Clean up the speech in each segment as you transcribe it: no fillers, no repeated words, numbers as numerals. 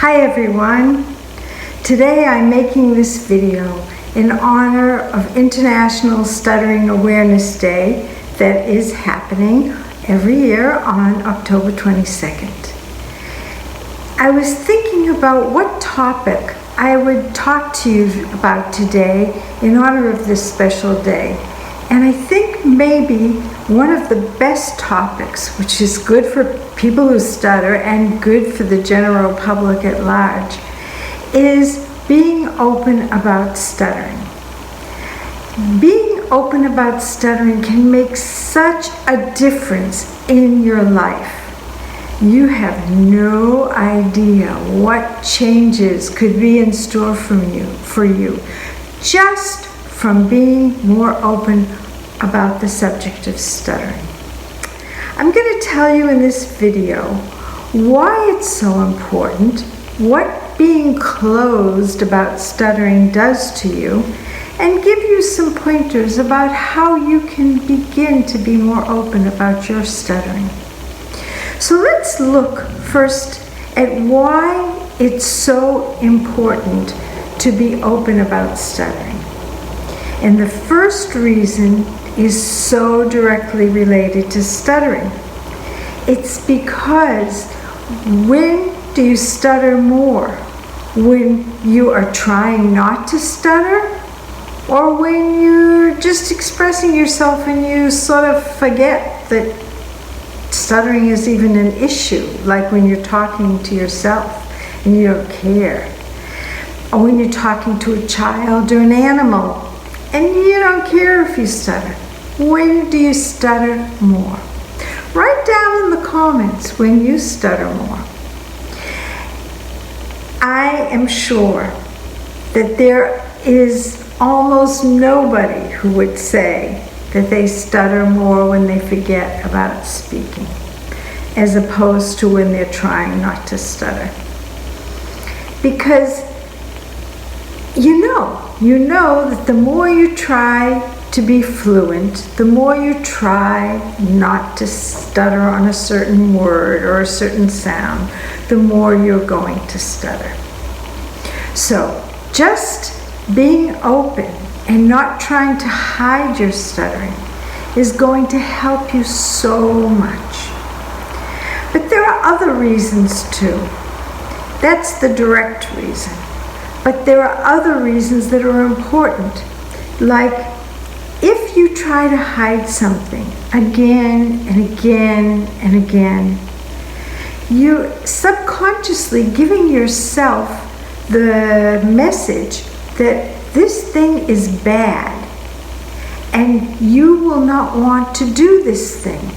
Hi everyone. Today I'm making this video in honor of International Stuttering Awareness Day that is happening every year on October 22nd. I was thinking about what topic I would talk to you about today in honor of this special day. And I think maybe one of the best topics, which is good for people who stutter and good for the general public at large, is being open about stuttering. Being open about stuttering can make such a difference in your life. You have no idea what changes could be in store for you just from being more open about the subject of stuttering. I'm going to tell you in this video why it's so important, what being closed about stuttering does to you, and give you some pointers about how you can begin to be more open about your stuttering. So let's look first at why it's so important to be open about stuttering. And the first reason is so directly related to stuttering. It's because when do you stutter more? When you are trying not to stutter? Or when you're just expressing yourself and you sort of forget that stuttering is even an issue, like when you're talking to yourself and you don't care. Or when you're talking to a child or an animal and you don't care if you stutter. When do you stutter more? Write down in the comments when you stutter more. I am sure that there is almost nobody who would say that they stutter more when they forget about speaking, as opposed to when they're trying not to stutter. Because you know that the more you try to be fluent, the more you try not to stutter on a certain word or a certain sound, the more you're going to stutter. So just being open and not trying to hide your stuttering is going to help you so much. But there are other reasons too. That's the direct reason. But there are other reasons that are important. Like if you try to hide something again and again and again, you're subconsciously giving yourself the message that this thing is bad and you will not want to do this thing.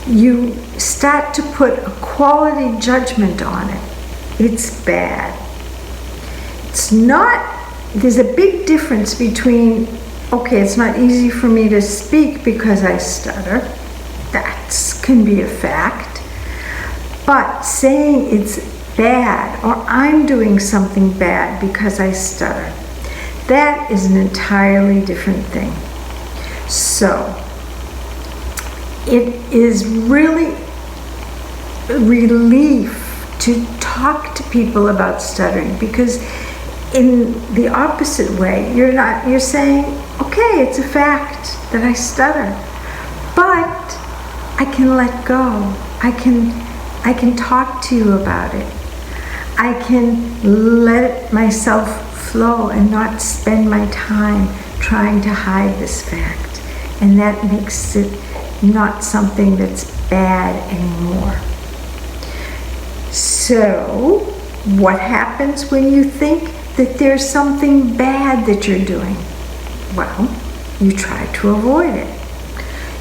You start to put a quality judgment on it. It's bad. It's not, there's a big difference between, okay, it's not easy for me to speak because I stutter. That can be a fact. But saying it's bad or I'm doing something bad because I stutter, that is an entirely different thing. So it is really a relief to talk to people about stuttering, because in the opposite way, you're saying, okay, it's a fact that I stutter, but I can let go. I can talk to you about it. I can let myself flow and not spend my time trying to hide this fact. And that makes it not something that's bad anymore. So, what happens when you think that there's something bad that you're doing? Well, you try to avoid it.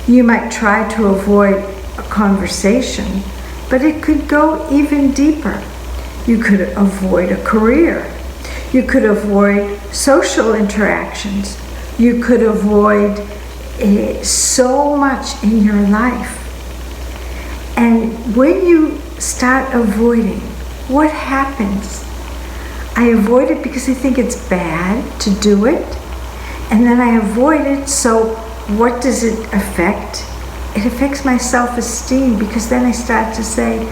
You might try to avoid a conversation, but it could go even deeper. You could avoid a career. You could avoid social interactions. You could avoid so much in your life. And when you start avoiding, what happens? I avoid it because I think it's bad to do it, and then I avoid it, so what does it affect? It affects my self-esteem, because then I start to say,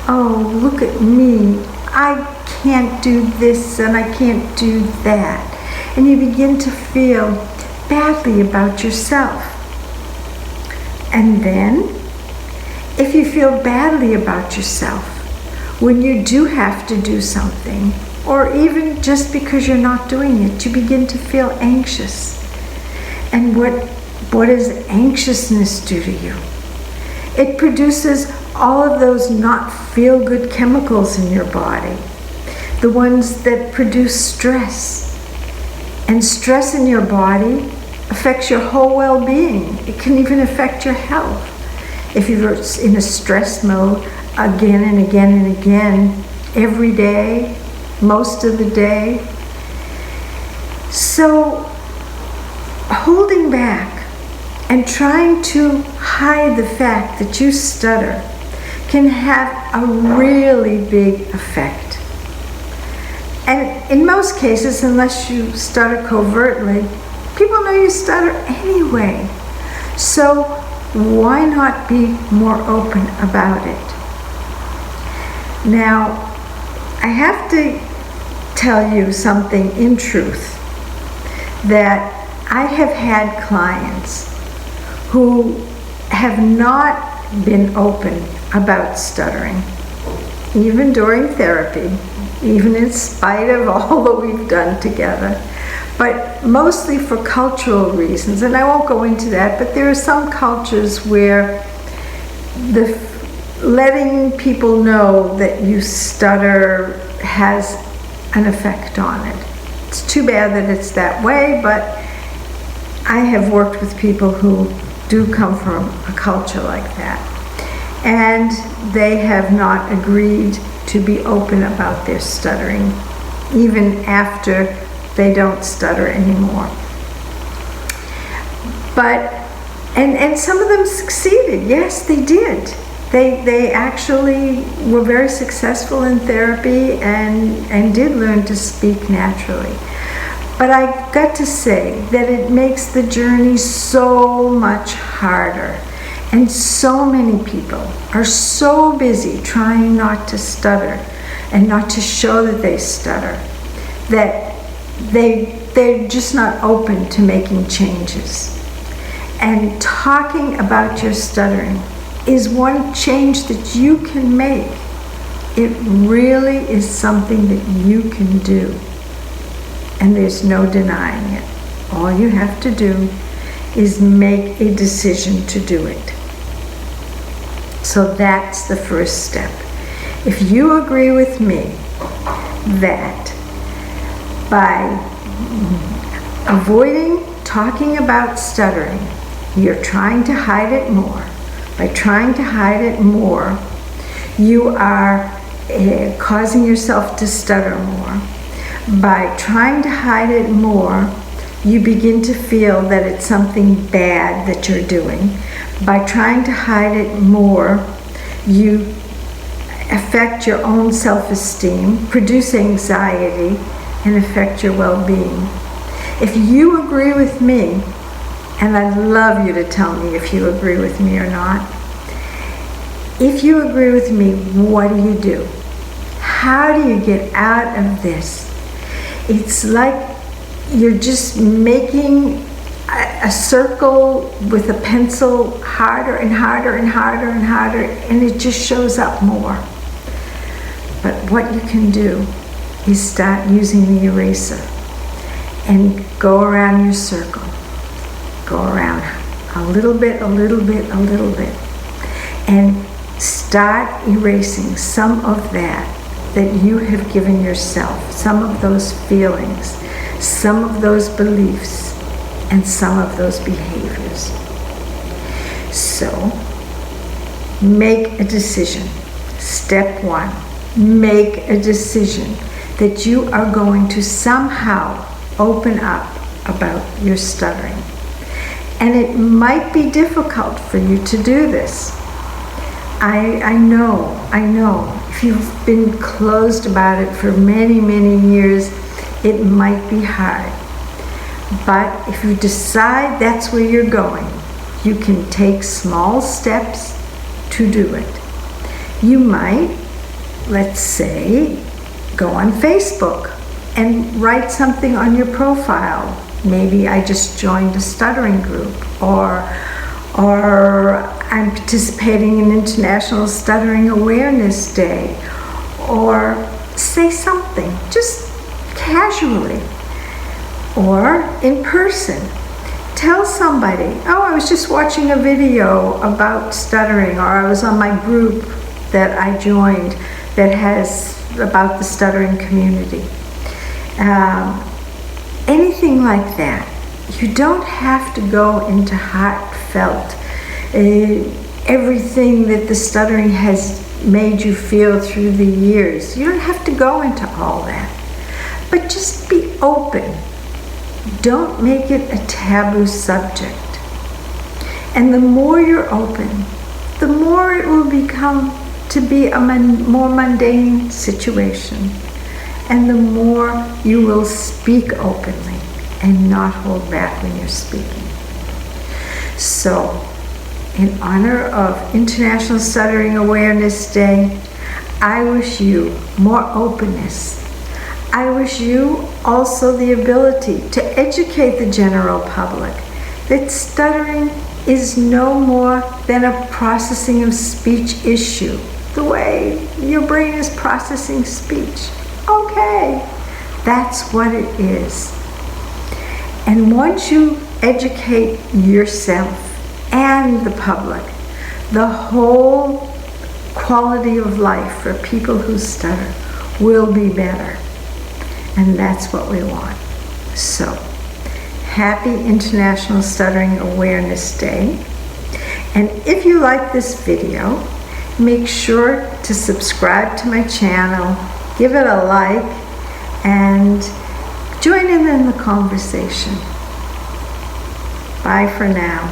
oh, look at me, I can't do this and I can't do that. And you begin to feel badly about yourself. And then, if you feel badly about yourself, when you do have to do something, or even just because you're not doing it, you begin to feel anxious. And what does anxiousness do to you? It produces all of those not feel-good chemicals in your body, the ones that produce stress. And stress in your body affects your whole well-being. It can even affect your health. If you're in a stress mode again and again and again, every day, most of the day. So, holding back and trying to hide the fact that you stutter can have a really big effect. And in most cases, unless you stutter covertly, people know you stutter anyway. So why not be more open about it? Now, I have to tell you something in truth, that I have had clients who have not been open about stuttering, even during therapy, even in spite of all that we've done together, but mostly for cultural reasons. And I won't go into that, but there are some cultures where letting people know that you stutter has an effect on it. It's too bad that it's that way, but I have worked with people who do come from a culture like that, and they have not agreed to be open about their stuttering, even after they don't stutter anymore. But, and some of them succeeded. Yes, they did. They actually were very successful in therapy and did learn to speak naturally. But I got to say that it makes the journey so much harder. And so many people are so busy trying not to stutter and not to show that they stutter, that they're just not open to making changes. And talking about your stuttering is one change that you can make. It really is something that you can do. And there's no denying it. All you have to do is make a decision to do it. So that's the first step. If you agree with me that by avoiding talking about stuttering, you're trying to hide it more. By trying to hide it more, you are causing yourself to stutter more. By trying to hide it more, you begin to feel that it's something bad that you're doing. By trying to hide it more, you affect your own self-esteem, produce anxiety, and affect your well-being. If you agree with me, and I'd love you to tell me if you agree with me or not, if you agree with me, what do? How do you get out of this? It's like you're just making a circle with a pencil harder and harder and harder and harder, and it just shows up more. But what you can do is start using the eraser and go around your circle. Go around a little bit, a little bit, a little bit, and start erasing some of that you have given yourself, some of those feelings, some of those beliefs, and some of those behaviors. So, make a decision. Step one, make a decision that you are going to somehow open up about your stuttering. And it might be difficult for you to do this. I know. If you've been closed about it for many, many years, it might be hard. But if you decide that's where you're going, you can take small steps to do it. You might, let's say, go on Facebook and write something on your profile. Maybe I just joined a stuttering group, or I'm participating in International Stuttering Awareness Day, or say something just casually, or in person. Tell somebody, oh, I was just watching a video about stuttering, or I was on my group that I joined that has about the stuttering community. Anything like that. You don't have to go into heartfelt, everything that the stuttering has made you feel through the years. You don't have to go into all that. But just be open. Don't make it a taboo subject. And the more you're open, the more it will become to be a more mundane situation. And the more you will speak openly and not hold back when you're speaking. So, in honor of International Stuttering Awareness Day, I wish you more openness. I wish you also the ability to educate the general public that stuttering is no more than a processing of speech issue, the way your brain is processing speech. Okay, that's what it is. And once you educate yourself and the public, the whole quality of life for people who stutter will be better. And that's what we want. So, happy International Stuttering Awareness Day. And if you like this video, make sure to subscribe to my channel, give it a like, and join in the conversation. Bye for now.